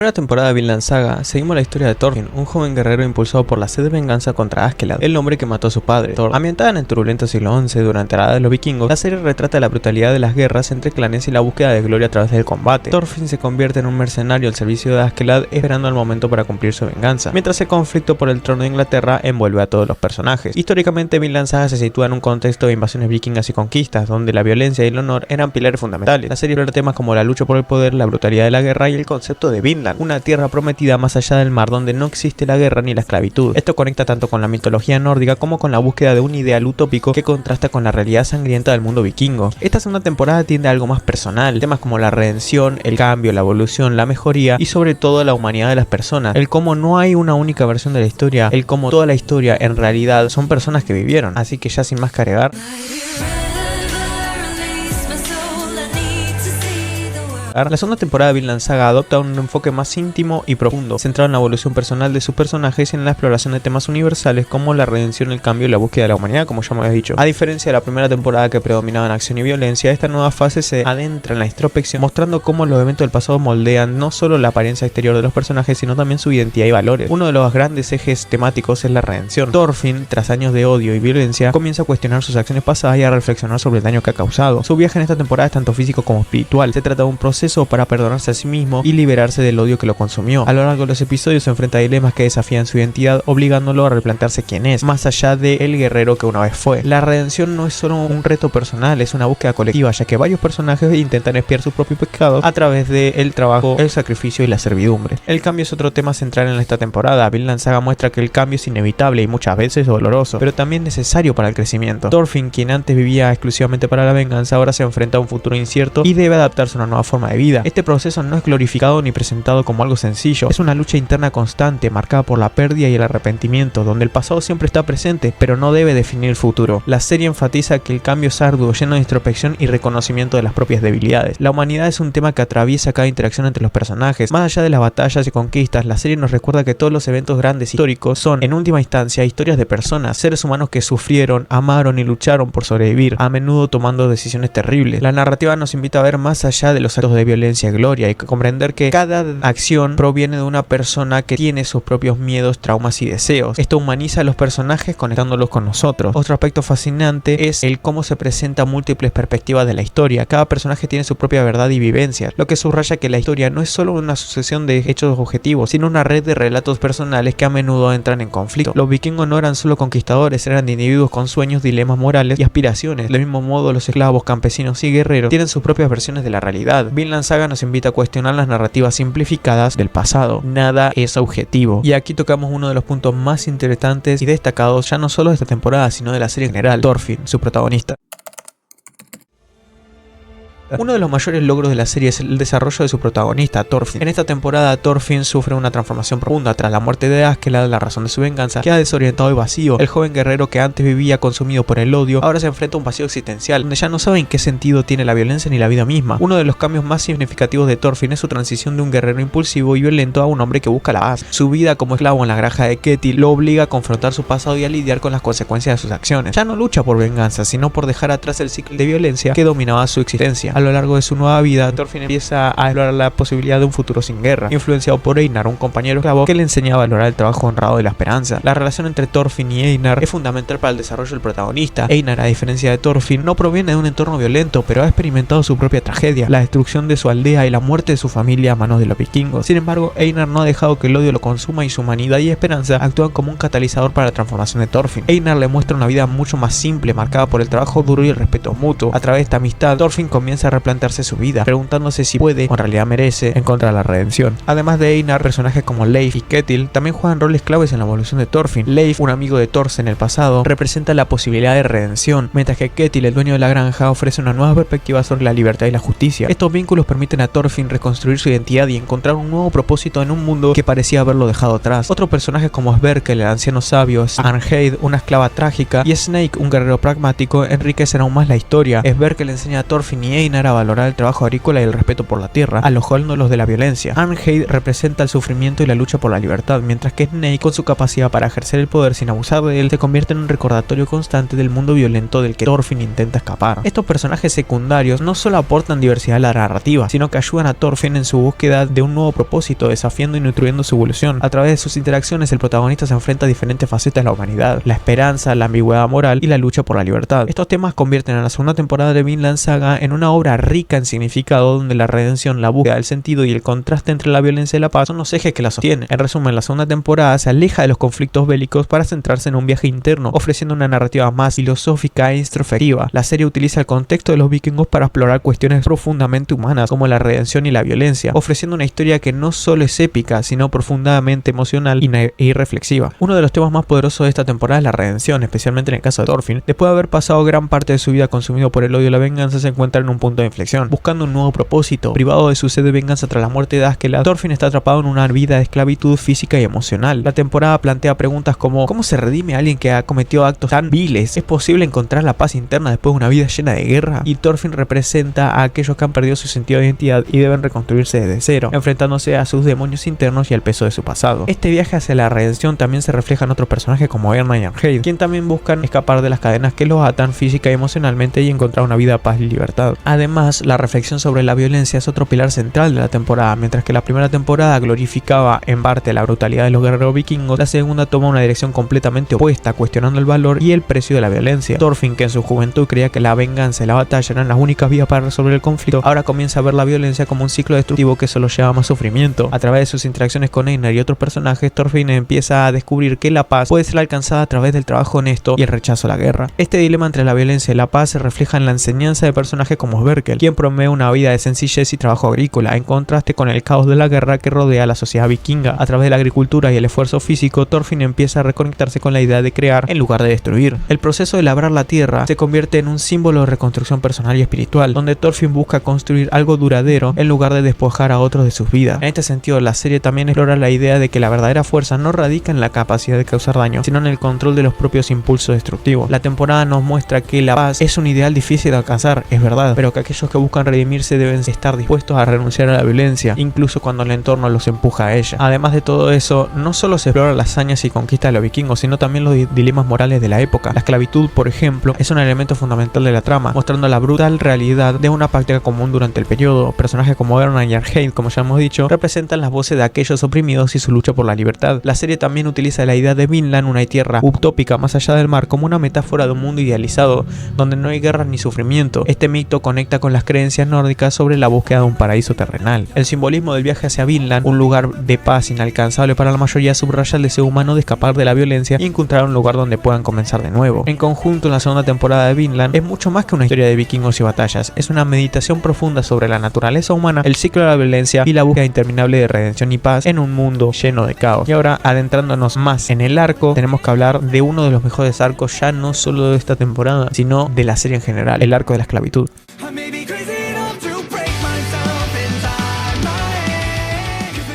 En la temporada de Vinland Saga, seguimos la historia de Thorfinn, un joven guerrero impulsado por la sed de venganza contra Askeladd, el hombre que mató a su padre, Thor. Ambientada en el turbulento siglo XI durante la edad de los vikingos, la serie retrata la brutalidad de las guerras entre clanes y la búsqueda de gloria a través del combate. Thorfinn se convierte en un mercenario al servicio de Askeladd, esperando el momento para cumplir su venganza, mientras el conflicto por el trono de Inglaterra envuelve a todos los personajes. Históricamente, Vinland Saga se sitúa en un contexto de invasiones vikingas y conquistas, donde la violencia y el honor eran pilares fundamentales. La serie explora temas como la lucha por el poder, la brutalidad de la guerra y el concepto de Vinland, una tierra prometida más allá del mar donde no existe la guerra ni la esclavitud. Esto conecta tanto con la mitología nórdica como con la búsqueda de un ideal utópico que contrasta con la realidad sangrienta del mundo vikingo. Esta segunda temporada tiende a algo más personal, temas como la redención, el cambio, la evolución, la mejoría y sobre todo la humanidad de las personas, el cómo no hay una única versión de la historia, el cómo toda la historia en realidad son personas que vivieron. Así que ya sin más que agregar, la segunda temporada de Vinland Saga adopta un enfoque más íntimo y profundo, centrado en la evolución personal de sus personajes y en la exploración de temas universales como la redención, el cambio y la búsqueda de la humanidad, como ya me había dicho. A diferencia de la primera temporada que predominaba en acción y violencia, esta nueva fase se adentra en la introspección, mostrando cómo los eventos del pasado moldean no solo la apariencia exterior de los personajes, sino también su identidad y valores. Uno de los grandes ejes temáticos es la redención. Thorfinn, tras años de odio y violencia, comienza a cuestionar sus acciones pasadas y a reflexionar sobre el daño que ha causado. Su viaje en esta temporada es tanto físico como espiritual. Se trata de un proceso para perdonarse a sí mismo y liberarse del odio que lo consumió. A lo largo de los episodios se enfrenta a dilemas que desafían su identidad, obligándolo a replantearse quién es, más allá del guerrero que una vez fue. La redención no es solo un reto personal, es una búsqueda colectiva, ya que varios personajes intentan expiar sus propios pecados a través del trabajo, el sacrificio y la servidumbre. El cambio es otro tema central en esta temporada. Vinland Saga muestra que el cambio es inevitable y muchas veces doloroso, pero también necesario para el crecimiento. Thorfinn, quien antes vivía exclusivamente para la venganza, ahora se enfrenta a un futuro incierto y debe adaptarse a una nueva forma de vida. Este proceso no es glorificado ni presentado como algo sencillo, es una lucha interna constante marcada por la pérdida y el arrepentimiento, donde el pasado siempre está presente, pero no debe definir el futuro. La serie enfatiza que el cambio es arduo, lleno de introspección y reconocimiento de las propias debilidades. La humanidad es un tema que atraviesa cada interacción entre los personajes. Más allá de las batallas y conquistas, la serie nos recuerda que todos los eventos grandes históricos son, en última instancia, historias de personas, seres humanos que sufrieron, amaron y lucharon por sobrevivir, a menudo tomando decisiones terribles. La narrativa nos invita a ver más allá de los actos de violencia y gloria y comprender que cada acción proviene de una persona que tiene sus propios miedos, traumas y deseos. Esto humaniza a los personajes conectándolos con nosotros. Otro aspecto fascinante es el cómo se presentan múltiples perspectivas de la historia. Cada personaje tiene su propia verdad y vivencias, lo que subraya que la historia no es solo una sucesión de hechos objetivos, sino una red de relatos personales que a menudo entran en conflicto. Los vikingos no eran solo conquistadores, eran individuos con sueños, dilemas morales y aspiraciones. Del mismo modo, los esclavos, campesinos y guerreros tienen sus propias versiones de la realidad. Vinland Saga nos invita a cuestionar las narrativas simplificadas del pasado. Nada es objetivo. Y aquí tocamos uno de los puntos más interesantes y destacados ya no solo de esta temporada, sino de la serie en general: Thorfinn, su protagonista. Uno de los mayores logros de la serie es el desarrollo de su protagonista, Thorfinn. En esta temporada, Thorfinn sufre una transformación profunda tras la muerte de Askeladd, la razón de su venganza. Queda desorientado y vacío. El joven guerrero que antes vivía consumido por el odio, ahora se enfrenta a un vacío existencial, donde ya no sabe en qué sentido tiene la violencia ni la vida misma. Uno de los cambios más significativos de Thorfinn es su transición de un guerrero impulsivo y violento a un hombre que busca la paz. Su vida como esclavo en la granja de Ketil lo obliga a confrontar su pasado y a lidiar con las consecuencias de sus acciones. Ya no lucha por venganza, sino por dejar atrás el ciclo de violencia que dominaba su existencia. A lo largo de su nueva vida, Thorfinn empieza a explorar la posibilidad de un futuro sin guerra, influenciado por Einar, un compañero esclavo que le enseña a valorar el trabajo honrado y la esperanza. La relación entre Thorfinn y Einar es fundamental para el desarrollo del protagonista. Einar, a diferencia de Thorfinn, no proviene de un entorno violento, pero ha experimentado su propia tragedia, la destrucción de su aldea y la muerte de su familia a manos de los vikingos. Sin embargo, Einar no ha dejado que el odio lo consuma y su humanidad y esperanza actúan como un catalizador para la transformación de Thorfinn. Einar le muestra una vida mucho más simple, marcada por el trabajo duro y el respeto mutuo. A través de esta amistad, Thorfinn comienza a replantearse su vida, preguntándose si puede o en realidad merece encontrar la redención. Además de Einar, personajes como Leif y Ketil también juegan roles claves en la evolución de Thorfinn. Leif, un amigo de Thor en el pasado, representa la posibilidad de redención, mientras que Ketil, el dueño de la granja, ofrece una nueva perspectiva sobre la libertad y la justicia. Estos vínculos permiten a Thorfinn reconstruir su identidad y encontrar un nuevo propósito en un mundo que parecía haberlo dejado atrás. Otros personajes como Sverkel, el anciano sabio, Arnheid, una esclava trágica, y Snake, un guerrero pragmático, enriquecen aún más la historia. Sverkel enseña a Thorfinn y Einar enseñar a valorar el trabajo agrícola y el respeto por la tierra, alojándolos de la violencia. Arnheid representa el sufrimiento y la lucha por la libertad, mientras que Snake, con su capacidad para ejercer el poder sin abusar de él, se convierte en un recordatorio constante del mundo violento del que Thorfinn intenta escapar. Estos personajes secundarios no solo aportan diversidad a la narrativa, sino que ayudan a Thorfinn en su búsqueda de un nuevo propósito, desafiando y nutriendo su evolución. A través de sus interacciones, el protagonista se enfrenta a diferentes facetas de la humanidad: la esperanza, la ambigüedad moral y la lucha por la libertad. Estos temas convierten a la segunda temporada de Vinland Saga en una obra rica en significado, donde la redención, la búsqueda del sentido y el contraste entre la violencia y la paz son los ejes que la sostienen. En resumen, la segunda temporada se aleja de los conflictos bélicos para centrarse en un viaje interno, ofreciendo una narrativa más filosófica e introspectiva. La serie utiliza el contexto de los vikingos para explorar cuestiones profundamente humanas como la redención y la violencia, ofreciendo una historia que no solo es épica, sino profundamente emocional y reflexiva. Uno de los temas más poderosos de esta temporada es la redención, especialmente en el caso de Thorfinn. Después de haber pasado gran parte de su vida consumido por el odio y la venganza, se encuentra en un punto de inflexión, buscando un nuevo propósito. Privado de su sed de venganza tras la muerte de Askeladd, Thorfinn está atrapado en una vida de esclavitud física y emocional. La temporada plantea preguntas como: ¿cómo se redime a alguien que ha cometido actos tan viles? ¿Es posible encontrar la paz interna después de una vida llena de guerra? Y Thorfinn representa a aquellos que han perdido su sentido de identidad y deben reconstruirse desde cero, enfrentándose a sus demonios internos y al peso de su pasado. Este viaje hacia la redención también se refleja en otros personajes como Erna y Arnheid, quien también buscan escapar de las cadenas que los atan física y emocionalmente y encontrar una vida de paz y libertad. Además, la reflexión sobre la violencia es otro pilar central de la temporada. Mientras que la primera temporada glorificaba en parte la brutalidad de los guerreros vikingos, la segunda toma una dirección completamente opuesta, cuestionando el valor y el precio de la violencia. Thorfinn, que en su juventud creía que la venganza y la batalla eran las únicas vías para resolver el conflicto, ahora comienza a ver la violencia como un ciclo destructivo que solo lleva a más sufrimiento. A través de sus interacciones con Einar y otros personajes, Thorfinn empieza a descubrir que la paz puede ser alcanzada a través del trabajo honesto y el rechazo a la guerra. Este dilema entre la violencia y la paz se refleja en la enseñanza de personajes como Sverkel, quien promueve una vida de sencillez y trabajo agrícola, en contraste con el caos de la guerra que rodea a la sociedad vikinga. A través de la agricultura y el esfuerzo físico, Thorfinn empieza a reconectarse con la idea de crear en lugar de destruir. El proceso de labrar la tierra se convierte en un símbolo de reconstrucción personal y espiritual, donde Thorfinn busca construir algo duradero en lugar de despojar a otros de sus vidas. En este sentido, la serie también explora la idea de que la verdadera fuerza no radica en la capacidad de causar daño, sino en el control de los propios impulsos destructivos. La temporada nos muestra que la paz es un ideal difícil de alcanzar, es verdad, pero que aquellos que buscan redimirse deben estar dispuestos a renunciar a la violencia, incluso cuando el entorno los empuja a ella. Además de todo eso, no solo se explora las hazañas y conquistas de los vikingos, sino también los dilemas morales de la época. La esclavitud, por ejemplo, es un elemento fundamental de la trama, mostrando la brutal realidad de una práctica común durante el periodo. Personajes como Erna y Arnheid, como ya hemos dicho, representan las voces de aquellos oprimidos y su lucha por la libertad. La serie también utiliza la idea de Vinland, una tierra utópica más allá del mar, como una metáfora de un mundo idealizado, donde no hay guerras ni sufrimiento. Este mito conecta con las creencias nórdicas sobre la búsqueda de un paraíso terrenal. El simbolismo del viaje hacia Vinland, un lugar de paz inalcanzable para la mayoría, subraya el deseo humano de escapar de la violencia y encontrar un lugar donde puedan comenzar de nuevo. En conjunto, la segunda temporada de Vinland es mucho más que una historia de vikingos y batallas, es una meditación profunda sobre la naturaleza humana, el ciclo de la violencia y la búsqueda interminable de redención y paz en un mundo lleno de caos. Y ahora, adentrándonos más en el arco, tenemos que hablar de uno de los mejores arcos, ya no solo de esta temporada, sino de la serie en general, el arco de la esclavitud.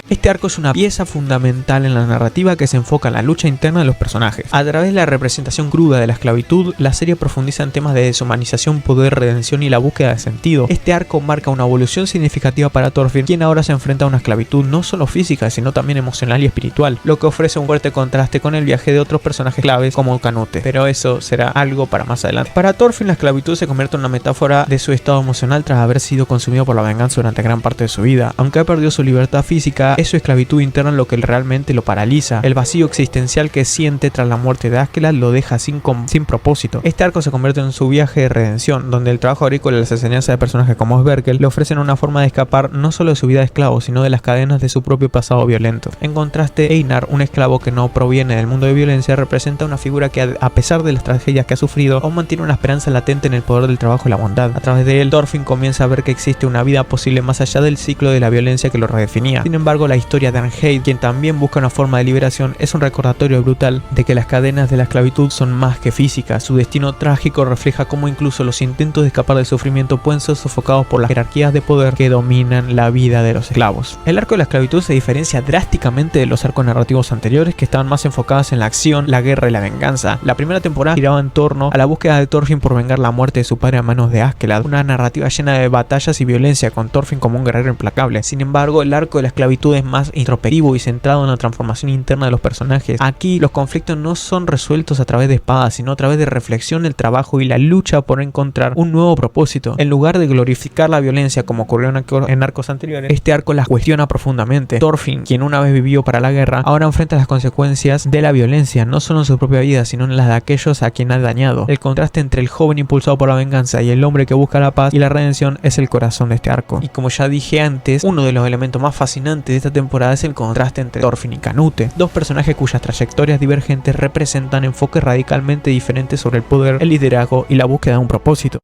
Este arco es una pieza fundamental en la narrativa que se enfoca en la lucha interna de los personajes. A través de la representación cruda de la esclavitud, la serie profundiza en temas de deshumanización, poder, redención y la búsqueda de sentido. Este arco marca una evolución significativa para Thorfinn, quien ahora se enfrenta a una esclavitud no solo física, sino también emocional y espiritual, lo que ofrece un fuerte contraste con el viaje de otros personajes claves como Canute, pero eso será algo para más adelante. Para Thorfinn, la esclavitud se convierte en una metáfora de su estado emocional tras haber sido consumido por la venganza durante gran parte de su vida. Aunque ha perdido su libertad física, es su esclavitud interna lo que realmente lo paraliza. El vacío existencial que siente tras la muerte de Askeladd lo deja sin propósito. Este arco se convierte en su viaje de redención, donde el trabajo agrícola y las enseñanzas de personajes como Sverkel le ofrecen una forma de escapar no solo de su vida de esclavo, sino de las cadenas de su propio pasado violento. En contraste, Einar, un esclavo que no proviene del mundo de violencia, representa una figura que, a pesar de las tragedias que ha sufrido, aún mantiene una esperanza latente en el poder del trabajo y la bondad. A través de él, Thorfinn comienza a ver que existe una vida posible más allá del ciclo de la violencia que lo redefinía. Sin embargo, la historia de Arnheid, quien también busca una forma de liberación, es un recordatorio brutal de que las cadenas de la esclavitud son más que físicas. Su destino trágico refleja cómo incluso los intentos de escapar del sufrimiento pueden ser sofocados por las jerarquías de poder que dominan la vida de los esclavos. El arco de la esclavitud se diferencia drásticamente de los arcos narrativos anteriores, que estaban más enfocados en la acción, la guerra y la venganza. La primera temporada giraba en torno a la búsqueda de Thorfinn por vengar la muerte de su padre a manos de Askeladd, una narrativa llena de batallas y violencia, con Thorfinn como un guerrero implacable. Sin embargo, el arco de la esclavitud es más introspectivo y centrado en la transformación interna de los personajes. Aquí los conflictos no son resueltos a través de espadas, sino a través de reflexión, el trabajo y la lucha por encontrar un nuevo propósito. En lugar de glorificar la violencia como ocurrió en arcos anteriores, este arco las cuestiona profundamente. Thorfinn, quien una vez vivió para la guerra, ahora enfrenta las consecuencias de la violencia, no solo en su propia vida, sino en las de aquellos a quien ha dañado. El contraste entre el joven impulsado por la venganza y el hombre que busca la paz y la redención es el corazón de este arco. Y como ya dije antes, uno de los elementos más fascinantes de esta temporada es el contraste entre Thorfinn y Canute, dos personajes cuyas trayectorias divergentes representan enfoques radicalmente diferentes sobre el poder, el liderazgo y la búsqueda de un propósito.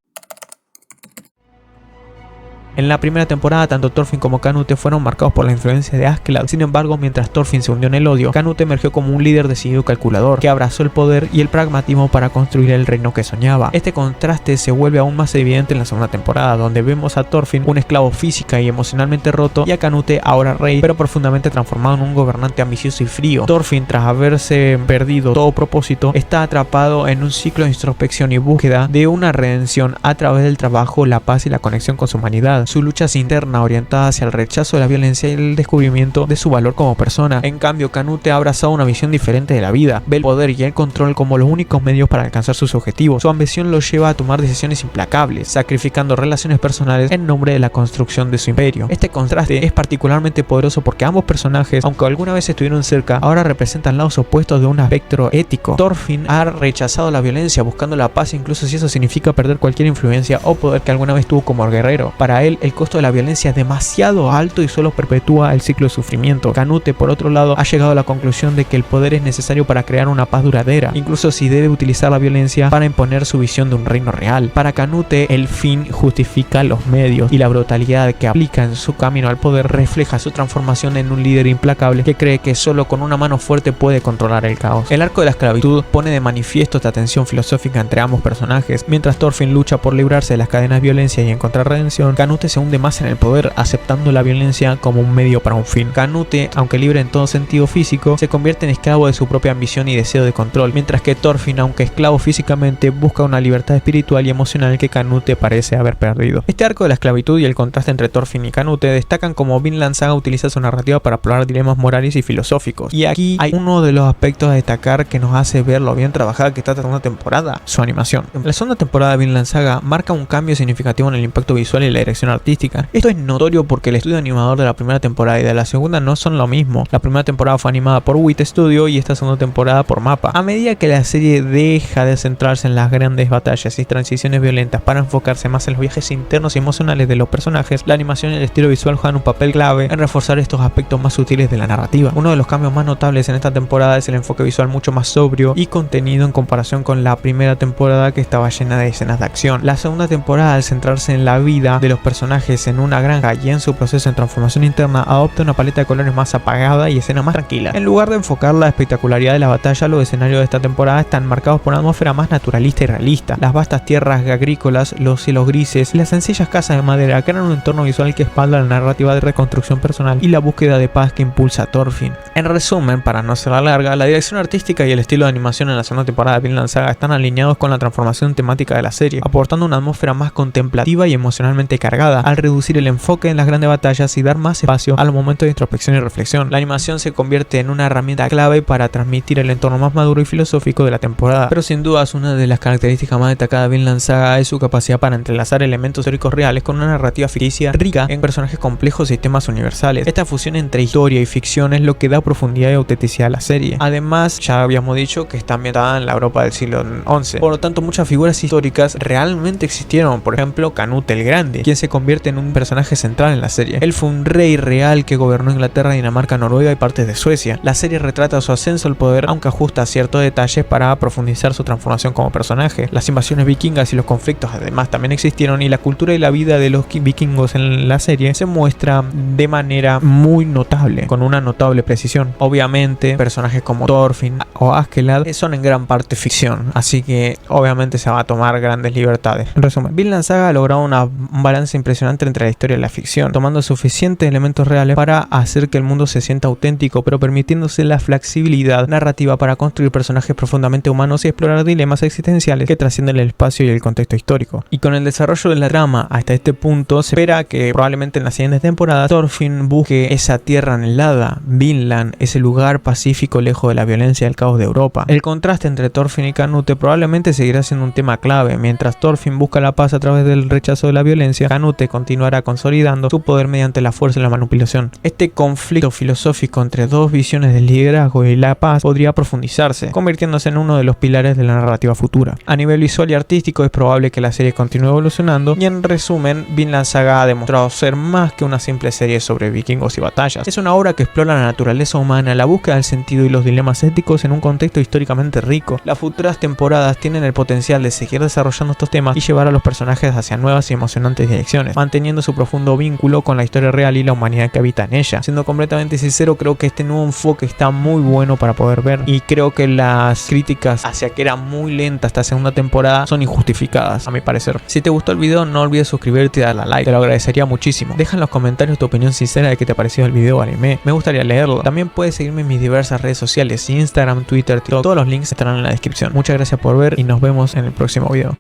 En la primera temporada, tanto Thorfinn como Canute fueron marcados por la influencia de Askeladd. Sin embargo, mientras Thorfinn se hundió en el odio, Canute emergió como un líder decidido y calculador, que abrazó el poder y el pragmatismo para construir el reino que soñaba. Este contraste se vuelve aún más evidente en la segunda temporada, donde vemos a Thorfinn, un esclavo física y emocionalmente roto, y a Canute, ahora rey, pero profundamente transformado en un gobernante ambicioso y frío. Thorfinn, tras haberse perdido todo propósito, está atrapado en un ciclo de introspección y búsqueda de una redención a través del trabajo, la paz y la conexión con su humanidad. Su lucha es interna, orientada hacia el rechazo de la violencia y el descubrimiento de su valor como persona. En cambio, Canute ha abrazado una visión diferente de la vida. Ve el poder y el control como los únicos medios para alcanzar sus objetivos. Su ambición lo lleva a tomar decisiones implacables, sacrificando relaciones personales en nombre de la construcción de su imperio. Este contraste es particularmente poderoso porque ambos personajes, aunque alguna vez estuvieron cerca, ahora representan lados opuestos de un espectro ético. Thorfinn ha rechazado la violencia, buscando la paz, incluso si eso significa perder cualquier influencia o poder que alguna vez tuvo como guerrero. Para él, el costo de la violencia es demasiado alto y solo perpetúa el ciclo de sufrimiento. Canute, por otro lado, ha llegado a la conclusión de que el poder es necesario para crear una paz duradera, incluso si debe utilizar la violencia para imponer su visión de un reino real. Para Canute, el fin justifica los medios y la brutalidad que aplica en su camino al poder refleja su transformación en un líder implacable que cree que solo con una mano fuerte puede controlar el caos. El arco de la esclavitud pone de manifiesto esta tensión filosófica entre ambos personajes. Mientras Thorfinn lucha por librarse de las cadenas de violencia y encontrar redención, Canute se hunde más en el poder, aceptando la violencia como un medio para un fin. Canute, aunque libre en todo sentido físico, se convierte en esclavo de su propia ambición y deseo de control, mientras que Thorfinn, aunque esclavo físicamente, busca una libertad espiritual y emocional que Canute parece haber perdido. Este arco de la esclavitud y el contraste entre Thorfinn y Canute destacan cómo Vinland Saga utiliza su narrativa para explorar dilemas morales y filosóficos. Y aquí hay uno de los aspectos a destacar que nos hace ver lo bien trabajada que está esta segunda temporada: su animación. La segunda temporada de Vinland Saga marca un cambio significativo en el impacto visual y la dirección artística. Esto es notorio porque el estudio animador de la primera temporada y de la segunda no son lo mismo. La primera temporada fue animada por WIT Studio y esta segunda temporada por MAPPA. A medida que la serie deja de centrarse en las grandes batallas y transiciones violentas para enfocarse más en los viajes internos y emocionales de los personajes, la animación y el estilo visual juegan un papel clave en reforzar estos aspectos más sutiles de la narrativa. Uno de los cambios más notables en esta temporada es el enfoque visual mucho más sobrio y contenido en comparación con la primera temporada, que estaba llena de escenas de acción. La segunda temporada, al centrarse en la vida de los personajes en una granja y en su proceso de transformación interna, adopta una paleta de colores más apagada y escenas más tranquilas. En lugar de enfocar la espectacularidad de la batalla, los escenarios de esta temporada están marcados por una atmósfera más naturalista y realista. Las vastas tierras agrícolas, los cielos grises y las sencillas casas de madera crean un entorno visual que espalda la narrativa de reconstrucción personal y la búsqueda de paz que impulsa a Thorfinn. En resumen, para no ser larga, la dirección artística y el estilo de animación en la segunda temporada de Vinland Saga están alineados con la transformación temática de la serie, aportando una atmósfera más contemplativa y emocionalmente cargada, al reducir el enfoque en las grandes batallas y dar más espacio a los momentos de introspección y reflexión. La animación se convierte en una herramienta clave para transmitir el entorno más maduro y filosófico de la temporada, pero sin dudas una de las características más destacadas de Vinland Saga es su capacidad para entrelazar elementos históricos reales con una narrativa ficticia rica en personajes complejos y temas universales. Esta fusión entre historia y ficción es lo que da profundidad y autenticidad a la serie. Además, ya habíamos dicho que está ambientada en la Europa del siglo XI, por lo tanto muchas figuras históricas realmente existieron. Por ejemplo, Canute el Grande, quien se convirtió convierte en un personaje central en la serie. Él fue un rey real que gobernó Inglaterra, Dinamarca, Noruega y partes de Suecia. La serie retrata su ascenso al poder, aunque ajusta ciertos detalles para profundizar su transformación como personaje. Las invasiones vikingas y los conflictos además también existieron, y la cultura y la vida de los vikingos en la serie se muestra de manera muy notable, con una notable precisión. Obviamente, personajes como Thorfinn o Askeladd son en gran parte ficción, así que obviamente se va a tomar grandes libertades. En resumen, Vinland Saga ha logrado un balance impresionante entre la historia y la ficción, tomando suficientes elementos reales para hacer que el mundo se sienta auténtico, pero permitiéndose la flexibilidad narrativa para construir personajes profundamente humanos y explorar dilemas existenciales que trascienden el espacio y el contexto histórico. Y con el desarrollo de la trama hasta este punto, se espera que probablemente en las siguientes temporadas Thorfinn busque esa tierra anhelada, Vinland, ese lugar pacífico lejos de la violencia y el caos de Europa. El contraste entre Thorfinn y Canute probablemente seguirá siendo un tema clave. Mientras Thorfinn busca la paz a través del rechazo de la violencia, Canute continuará consolidando su poder mediante la fuerza y la manipulación. Este conflicto filosófico entre dos visiones del liderazgo y la paz podría profundizarse, convirtiéndose en uno de los pilares de la narrativa futura. A nivel visual y artístico, es probable que la serie continúe evolucionando, y en resumen, Vinland Saga ha demostrado ser más que una simple serie sobre vikingos y batallas. Es una obra que explora la naturaleza humana, la búsqueda del sentido y los dilemas éticos en un contexto históricamente rico. Las futuras temporadas tienen el potencial de seguir desarrollando estos temas y llevar a los personajes hacia nuevas y emocionantes direcciones, manteniendo su profundo vínculo con la historia real y la humanidad que habita en ella. Siendo completamente sincero, creo que este nuevo enfoque está muy bueno para poder ver, y creo que las críticas hacia que era muy lenta esta segunda temporada son injustificadas, a mi parecer. Si te gustó el video, no olvides suscribirte y darle a like, te lo agradecería muchísimo. Deja en los comentarios tu opinión sincera de qué te pareció el video o anime, me gustaría leerlo. También puedes seguirme en mis diversas redes sociales, Instagram, Twitter, TikTok, todos los links estarán en la descripción. Muchas gracias por ver y nos vemos en el próximo video.